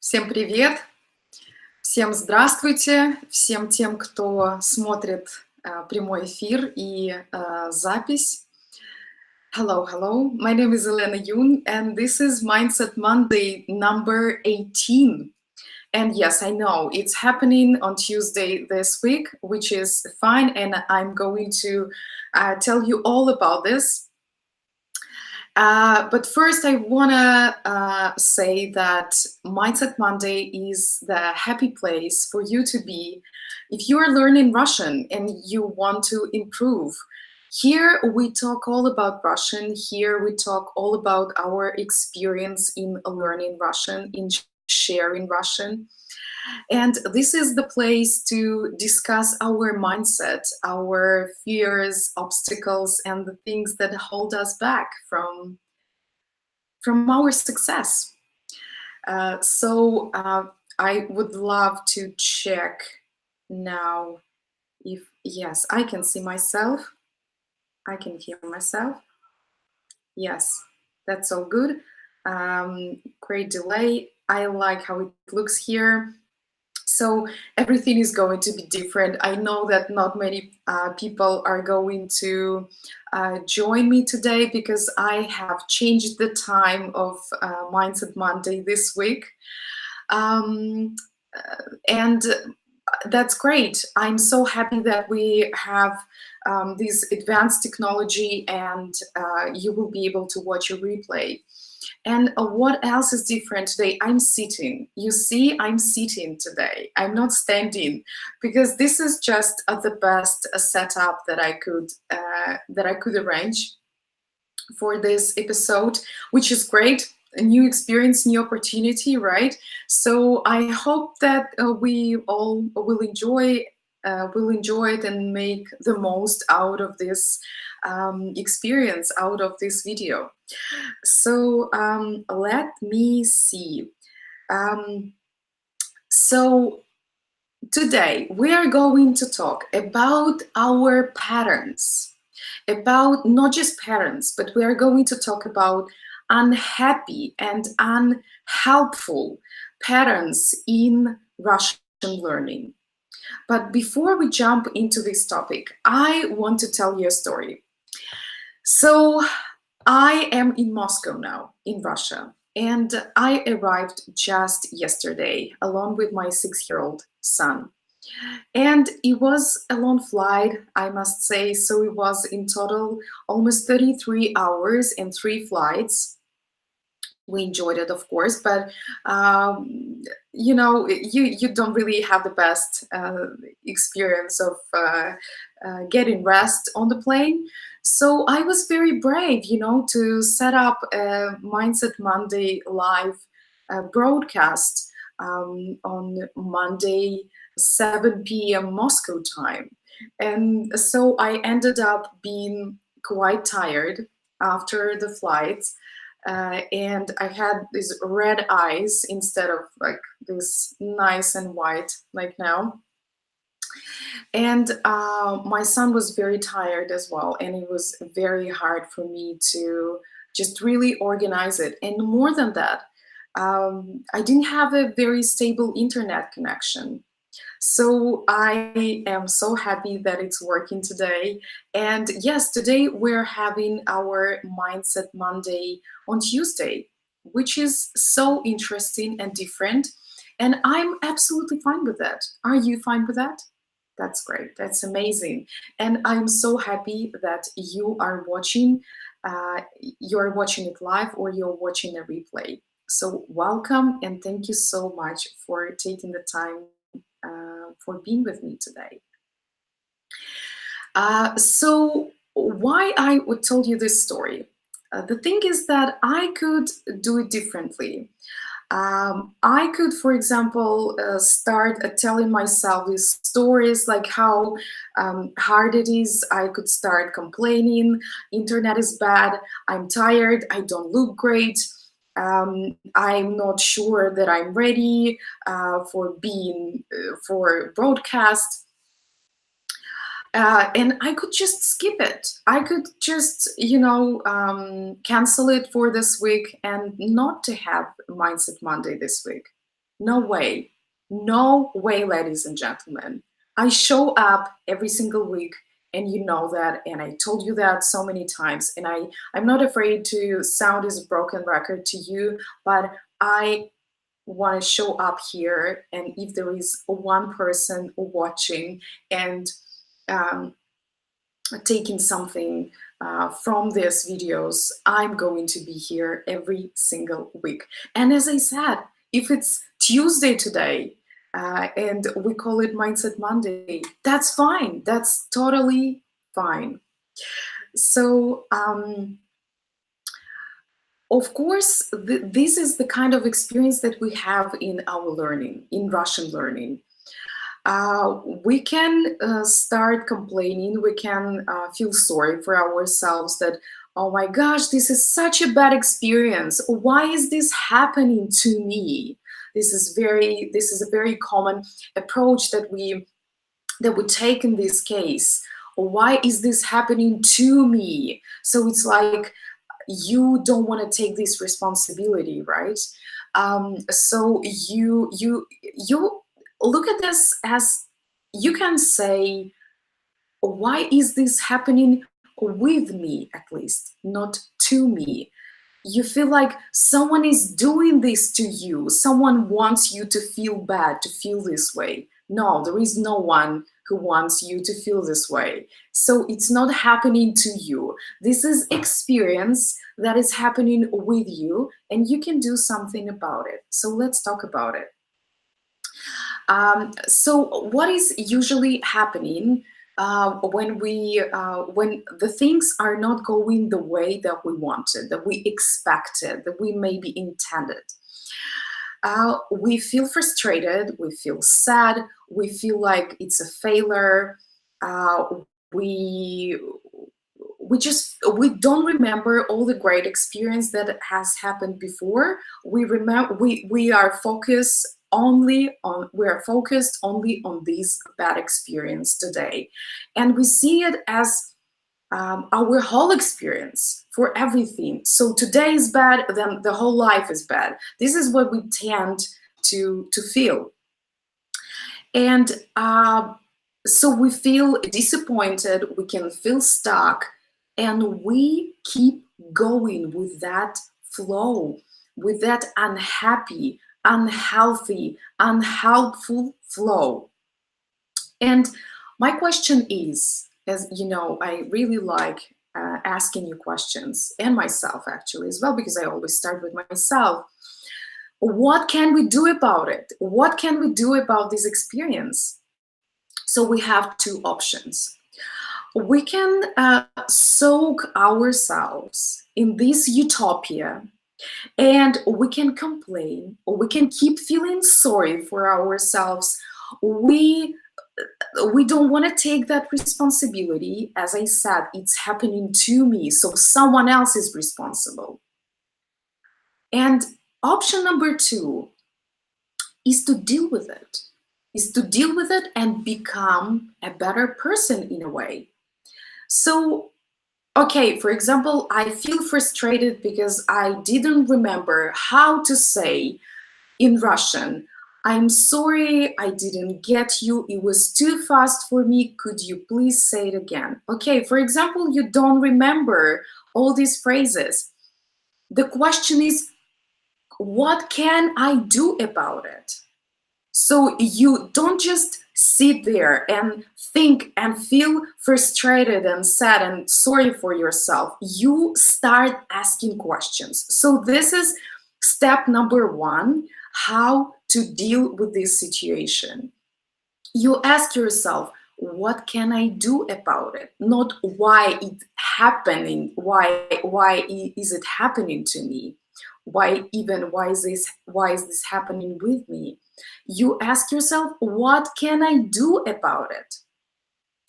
Всем привет, всем здравствуйте, всем тем, кто смотрит прямой эфир и запись. Hello, hello. My name is Elena Jung, and this is Mindset Monday number 18. And yes, I know it's happening on Tuesday this week, which is fine, and I'm going to tell you all about this. But first, I want to say that Mindset Monday is the happy place for you to be if you are learning Russian and you want to improve. Here, we talk all about Russian. Here, we talk all about our experience in learning Russian, in sharing Russian. And this is the place to discuss our mindset, our fears, obstacles, and the things that hold us back from our success. So I would love to check now if, yes, I can see myself. I can hear myself. Yes, that's all good. Great delay. I like how it looks here. So everything is going to be different. I know that not many people are going to join me today because I have changed the time of Mindset Monday this week. And that's great. I'm so happy that we have this advanced technology and you will be able to watch a replay. And what else is different today? I'm sitting. You see, I'm sitting today. I'm not standing because this is just the best setup that I could arrange for this episode, which is great. A new experience, new opportunity, right? So I hope that we all will enjoy it and make the most out of this experience, out of this video. So let me see. So today we are going to talk about our patterns, about not just patterns, but we are going to talk about unhappy and unhelpful patterns in Russian learning. But before we jump into this topic, I want to tell you a story. So I am in Moscow now, in Russia, and I arrived just yesterday along with my 6-year-old son. And it was a long flight, I must say, so it was in total almost 33 hours and 3 flights. We enjoyed it, of course, but you know, you don't really have the best experience of getting rest on the plane. So I was very brave, you know, to set up a Mindset Monday live broadcast on Monday, 7 p.m. Moscow time. And so I ended up being quite tired after the flight. And I had these red eyes instead of like this nice and white like now. And my son was very tired as well, and it was very hard for me to just really organize it. And more than that, I didn't have a very stable internet connection. So I am so happy that it's working today. And yes, today we're having our Mindset Monday on Tuesday, which is so interesting and different. And I'm absolutely fine with that. Are you fine with that? That's great. That's amazing. And I'm so happy that you are watching. You're watching it live or you're watching a replay. So welcome and thank you so much for taking the time for being with me today. So why I would tell you this story? The thing is that I could do it differently. I could, for example, start telling myself these stories like how hard it is. I could start complaining, internet is bad, I'm tired, I don't look great. I'm not sure that I'm ready for broadcast. And I could just skip it. I could just, cancel it for this week and not to have Mindset Monday this week. No way. No way, ladies and gentlemen. I show up every single week, and you know that, and I told you that so many times, and I'm not afraid to sound as a broken record to you, but I want to show up here, and if there is one person watching and um, taking something from these videos, I'm going to be here every single week. And as I said, if it's Tuesday today and we call it Mindset Monday, that's fine. That's totally fine. So, of course, this is the kind of experience that we have in our learning, in Russian learning. We can start complaining, we can feel sorry for ourselves that, oh my gosh, this is such a bad experience. Why is this happening to me? This is a very common approach that we take in this case. Why is this happening to me? So it's like you don't want to take this responsibility, right? So you look at this as, you can say, why is this happening with me, at least not to me? You feel like someone is doing this to you, someone wants you to feel bad, to feel this way. No, there is no one who wants you to feel this way. So it's not happening to you. This is experience that is happening with you, and you can do something about it. So let's talk about it. So what is usually happening when the things are not going the way that we wanted, that we expected, that we maybe intended? We feel frustrated, we feel sad, we feel like it's a failure. Uh, we we don't remember all the great experience that has happened before. We are focused only on this bad experience today, and we see it as our whole experience for everything. So today is bad, then the whole life is bad. This is what we tend to feel. And so we feel disappointed, we can feel stuck, and we keep going with that flow, with that unhappy, unhealthy, unhelpful flow. And my question is, as you know, I really like asking you questions, and myself actually as well, because I always start with myself. What can we do about it? What can we do about this experience? So we have two options. We can soak ourselves in this utopia, and we can complain, or we can keep feeling sorry for ourselves. We don't want to take that responsibility. As I said, it's happening to me, so someone else is responsible. And option number two is to deal with it, and become a better person in a way. So, okay, for example, I feel frustrated because I didn't remember how to say in Russian, I'm sorry, I didn't get you. It was too fast for me. Could you please say it again? Okay, for example, you don't remember all these phrases. The question is, what can I do about it? So you don't just sit there and think and feel frustrated and sad and sorry for yourself. You start asking questions. So this is step number one, how to deal with this situation. You ask yourself, what can I do about it? Not why it's happening, why is it happening to me? Why is this happening with me? You ask yourself, what can I do about it?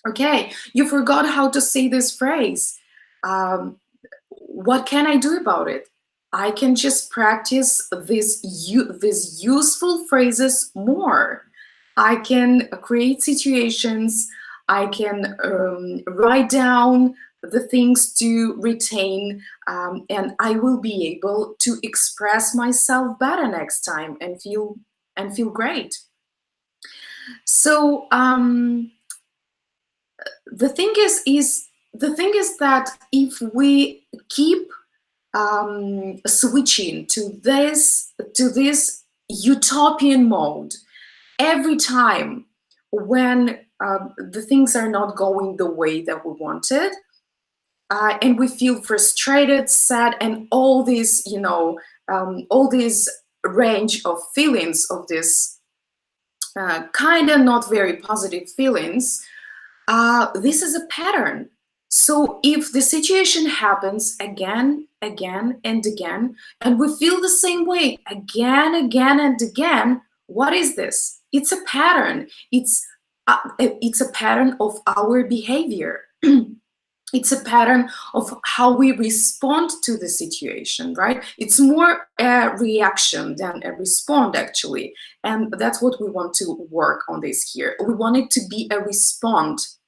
Okay, you forgot how to say this phrase. What can I do about it? I can just practice these useful phrases more. I can create situations. I can write down the things to retain, and I will be able to express myself better next time and feel and feel great. So the thing is that if we keep switching to this utopian mode every time when the things are not going the way that we wanted, and we feel frustrated, sad, and all these, all these range of feelings of this kind of not very positive feelings, this is a pattern. So if the situation happens again, again, and again, and we feel the same way again, again, and again, what is this? It's a pattern. It's a pattern of our behavior. It's a pattern of how we respond to the situation, right? It's more a reaction than a respond, actually. And that's what we want to work on this here. We want it to be a response,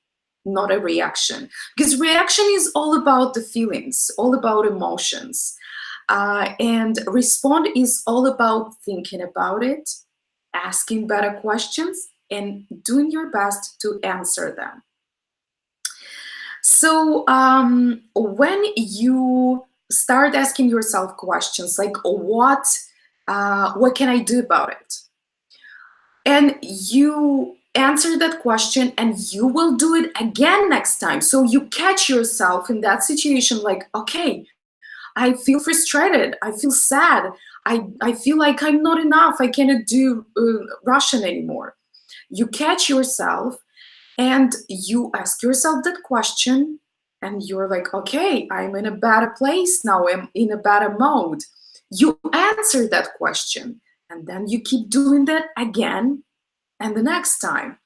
not a reaction. Because reaction is all about the feelings, all about emotions. And respond is all about thinking about it, asking better questions, and doing your best to answer them. So when you start asking yourself questions like what can I do about it? And you answer that question and you will do it again next time. So you catch yourself in that situation like, okay, I feel frustrated. I feel sad. I feel like I'm not enough. I cannot do Russian anymore. You catch yourself and you ask yourself that question and you're like, okay, I'm in a better place now. I'm in a better mode. You answer that question and then you keep doing that again and the next time.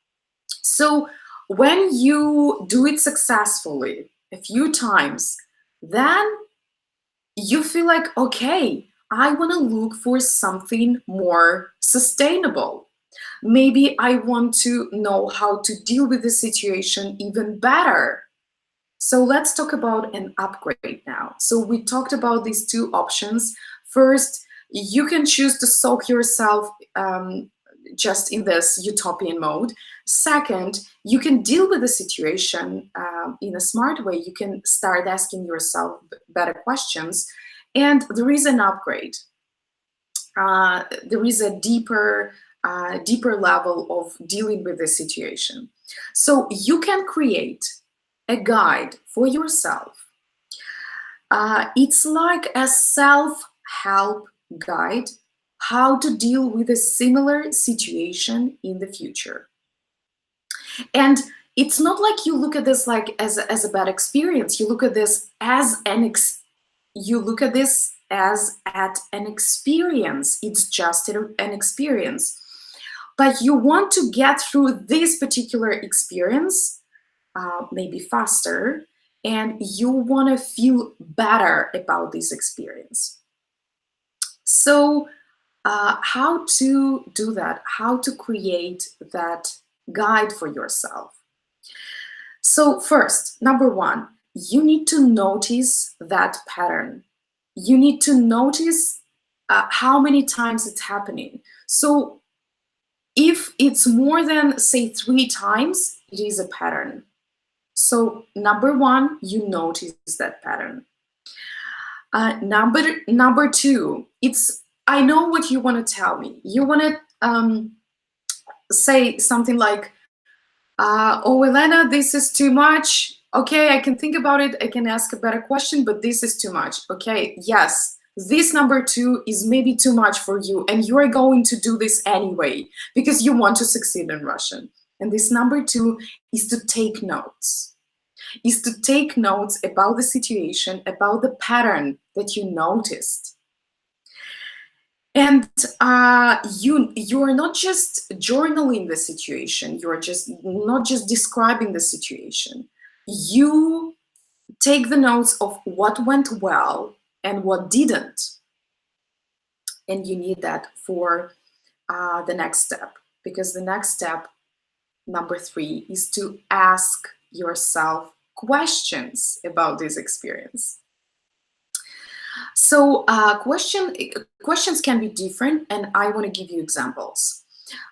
So when you do it successfully a few times, then you feel like, okay, I want to look for something more sustainable. Maybe I want to know how to deal with the situation even better. So let's talk about an upgrade now. So we talked about these two options. First, you can choose to soak yourself just in this utopian mode. Second, you can deal with the situation in a smart way. You can start asking yourself better questions. And there is an upgrade. There is a deeper level of dealing with the situation. So you can create a guide for yourself. It's like a self-help guide, how to deal with a similar situation in the future. And it's not like you look at this like as a bad experience. You look at this as an experience. It's just an experience. But you want to get through this particular experience maybe faster, and you want to feel better about this experience. So how to do that? How to create that guide for yourself? So first, number one, you need to notice that pattern. You need to notice how many times it's happening. So if it's more than, say, 3 times, it is a pattern. So number one, you notice that pattern. Number two, I know what you want to tell me. You want to say something like, oh, Elena, this is too much. Okay, I can think about it. I can ask a better question, but this is too much. Okay, yes, this number two is maybe too much for you, and you are going to do this anyway because you want to succeed in Russian. And this number two is to take notes. Is to take notes about the situation, about the pattern that you noticed. And you are not just journaling the situation, you are just not just describing the situation. You take the notes of what went well and what didn't. And you need that for the next step, because the next step, number 3, is to ask yourself questions about this experience. So questions can be different, and I want to give you examples.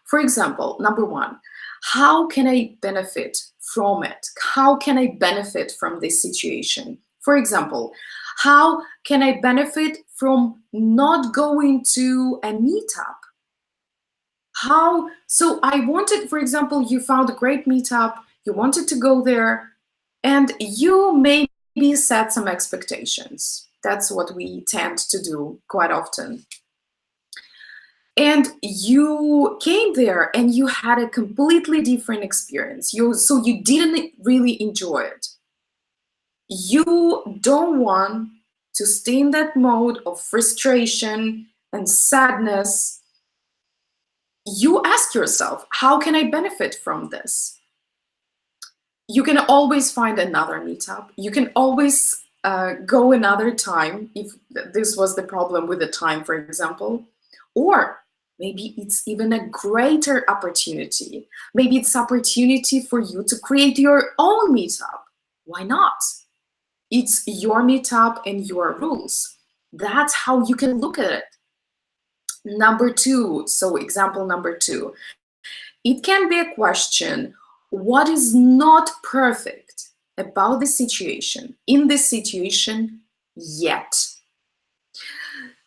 For example, number one, how can I benefit from it? How can I benefit from this situation? For example, how can I benefit from not going to a meetup? How, so I wanted, for example, you found a great meetup, you wanted to go there, and you maybe set some expectations. That's what we tend to do quite often. And you came there and you had a completely different experience. So you didn't really enjoy it. You don't want to stay in that mode of frustration and sadness. You ask yourself, how can I benefit from this? You can always find another meetup. You can always go another time if this was the problem with the time, for example. Or maybe it's even a greater opportunity. Maybe it's opportunity for you to create your own meetup. Why not? It's your meetup and your rules. That's how you can look at it. Number two, so example number two, it can be a question, what is not perfect about the situation, in this situation yet?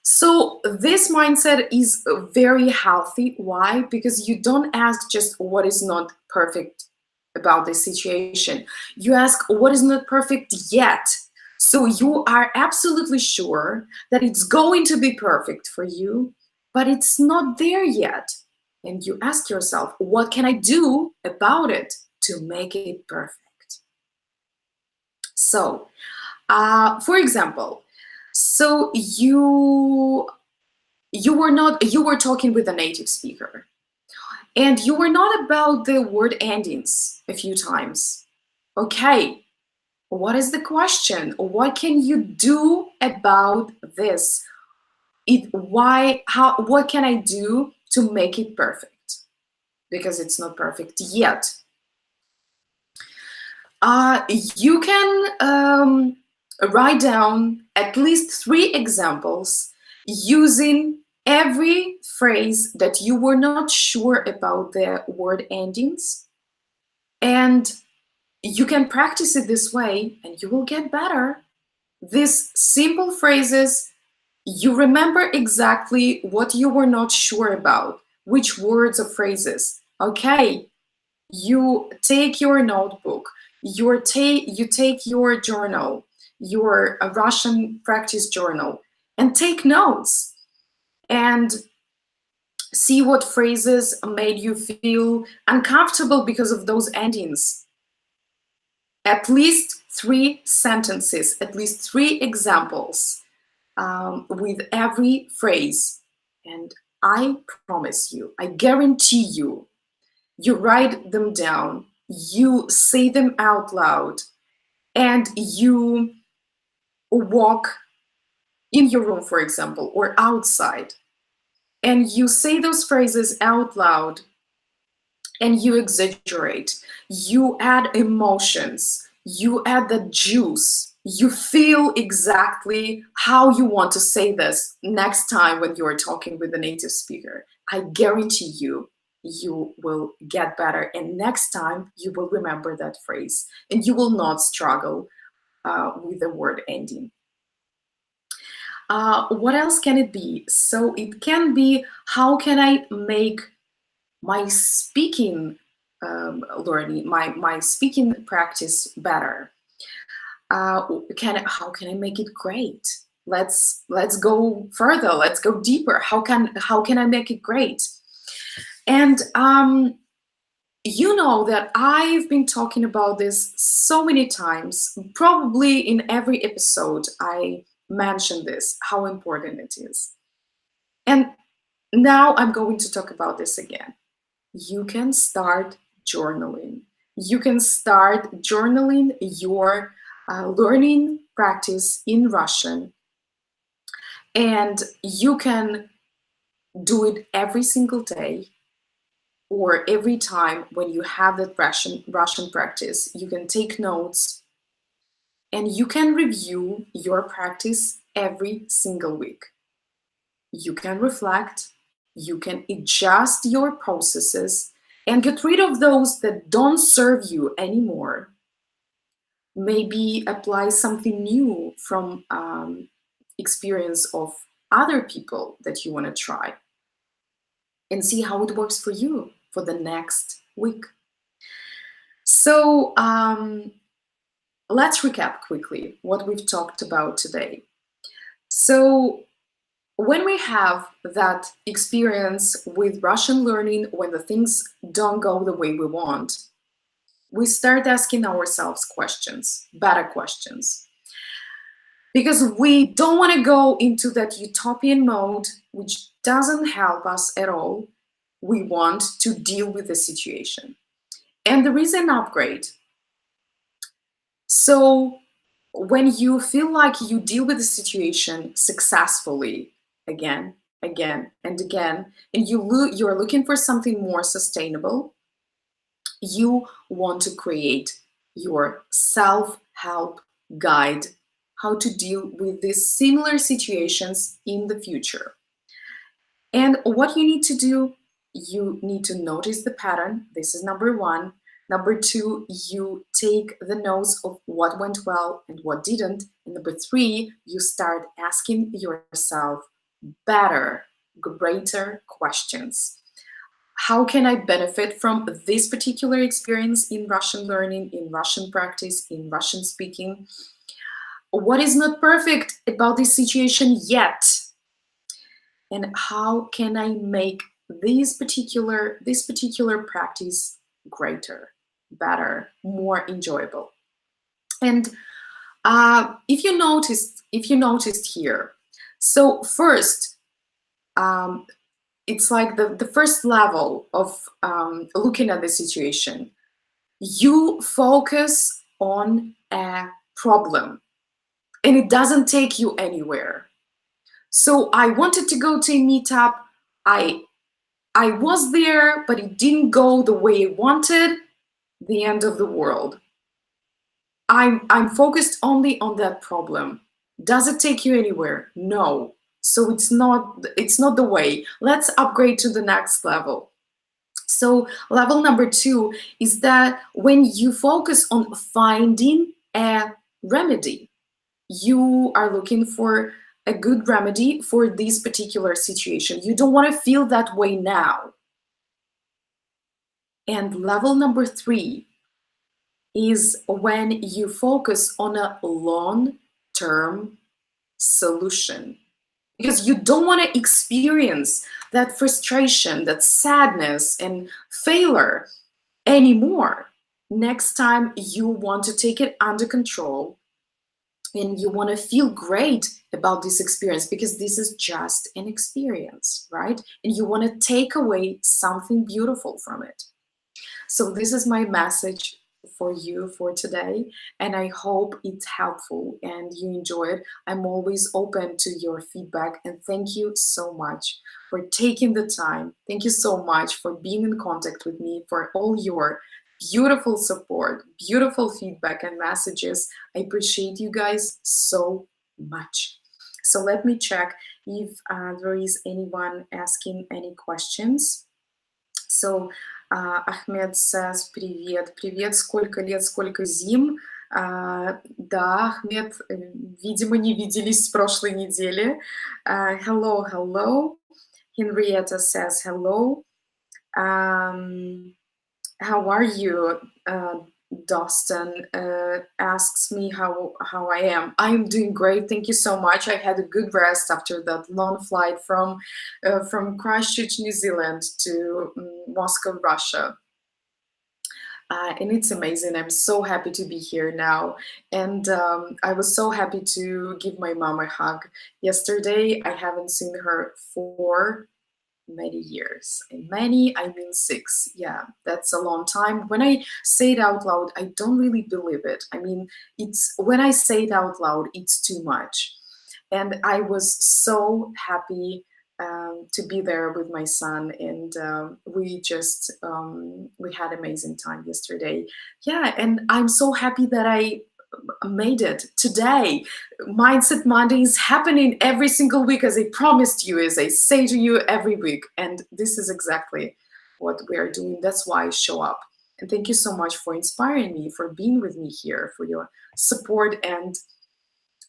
So this mindset is very healthy. Why? Because you don't ask just what is not perfect about this situation. You ask what is not perfect yet. So you are absolutely sure that it's going to be perfect for you, but it's not there yet. And you ask yourself, what can I do about it to make it perfect? So, for example, so you were talking with a native speaker, and you were not about the word endings a few times. Okay, what is the question? What can you do about this? What can I do to make it perfect? Because it's not perfect yet. You can write down at least 3 examples using every phrase that you were not sure about the word endings. And you can practice it this way and you will get better. These simple phrases, you remember exactly what you were not sure about, which words or phrases. Okay, you take your notebook, you take your journal, your Russian practice journal, and take notes and see what phrases made you feel uncomfortable because of those endings. At least 3 sentences, at least 3 examples with every phrase. And I promise you, I guarantee you, you write them down, you say them out loud, and you walk in your room, for example, or outside, and you say those phrases out loud, and you exaggerate, you add emotions, you add the juice, you feel exactly how you want to say this next time when you're talking with a native speaker. I guarantee you, you will get better, and next time you will remember that phrase and you will not struggle with the word ending. What else can it be? So it can be, how can I make my speaking learning, my speaking practice better? How can I make it great? Let's go further. Let's go deeper. How can I make it great? And you know that I've been talking about this so many times. Probably in every episode, I mention this, how important it is. And now I'm going to talk about this again. You can start journaling. You can start journaling your learning practice in Russian, and you can do it every single day or every time when you have that Russian practice. You can take notes and you can review your practice every single week. You can reflect, you can adjust your processes and get rid of those that don't serve you anymore. Maybe apply something new from experience of other people that you want to try and see how it works for you for the next week. So let's recap quickly what we've talked about today. So when we have that experience with Russian learning, when the things don't go the way we want, we start asking ourselves questions, better questions. Because we don't want to go into that utopian mode, which doesn't help us at all. We want to deal with the situation. And there is an upgrade. So when you feel like you deal with the situation successfully again, again, and again, and you're looking for something more sustainable, you want to create your self-help guide how to deal with these similar situations in the future. And what you need to do, you need to notice the pattern. This is number one. Number two, you take the notes of what went well and what didn't. And number three, you start asking yourself better, greater questions. How can I benefit from this particular experience in Russian learning, in Russian practice, in Russian speaking? What is not perfect about this situation yet? And how can I make this particular practice greater, better, more enjoyable? And if you noticed here, so first, it's like the first level of looking at the situation. You focus on a problem, and it doesn't take you anywhere. So I wanted to go to a meetup. I was there, but it didn't go the way I wanted. The end of the world. I'm focused only on that problem. Does it take you anywhere? No. So it's not the way. Let's upgrade to the next level. So level number two is that when you focus on finding a remedy, you are looking for a good remedy for this particular situation. You don't want to feel that way now. And level number three is when you focus on a long-term solution. Because you don't want to experience that frustration, that sadness, and failure anymore. Next time, you want to take it under control and you want to feel great about this experience because this is just an experience, right? And you want to take away something beautiful from it. So this is my message for you for today, and I hope it's helpful and you enjoy it. I'm always open to your feedback, and thank you so much for taking the time. Thank you so much for being in contact with me, for all your beautiful support, beautiful feedback and messages. I appreciate you guys so much. So let me check if there is anyone asking any questions. So Ahmed says, привет, привет, сколько лет, сколько зим. Да, Ahmed, видимо, не виделись с прошлой недели. Hello, hello. Henrietta says, hello. How are you? Dustin asks me how I am. I'm doing great. Thank you so much. I had a good rest after that long flight from Christchurch, New Zealand to Moscow, Russia. And it's amazing. I'm so happy to be here now. And I was so happy to give my mom a hug yesterday. I haven't seen her for many years. And many, I mean 6. Yeah, that's a long time. When I say it out loud, I don't really believe it. I mean, it's when I say it out loud, it's too much. And I was so happy to be there with my son, and we had amazing time yesterday. Yeah, and I'm so happy that I made it today. Mindset Monday is happening every single week, as I promised you, as I say to you every week. And this is exactly what we are doing. That's why I show up. And thank you so much for inspiring me, for being with me here, for your support and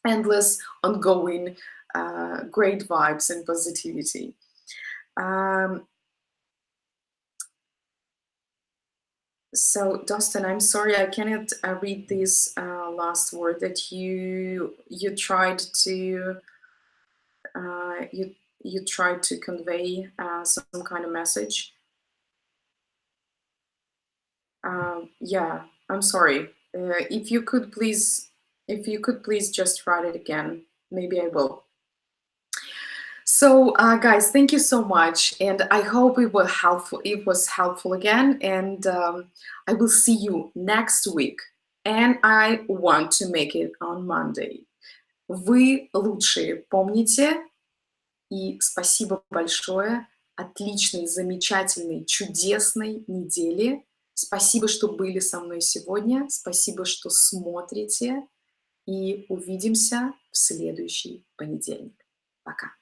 endless, ongoing, great vibes and positivity. Um, so, Dustin, I'm sorry I cannot read this last word that you tried to you tried to convey some kind of message. Yeah, I'm sorry. If you could please just write it again, maybe I will. So, guys, thank you so much, and I hope it was helpful. It was helpful again, and I will see you next week. And I want to make it on Monday. Вы лучшие, помните? И спасибо большое. Отличной, замечательной, чудесной недели. Спасибо, что были со мной сегодня. Спасибо, что смотрите. И увидимся в следующий понедельник. Пока.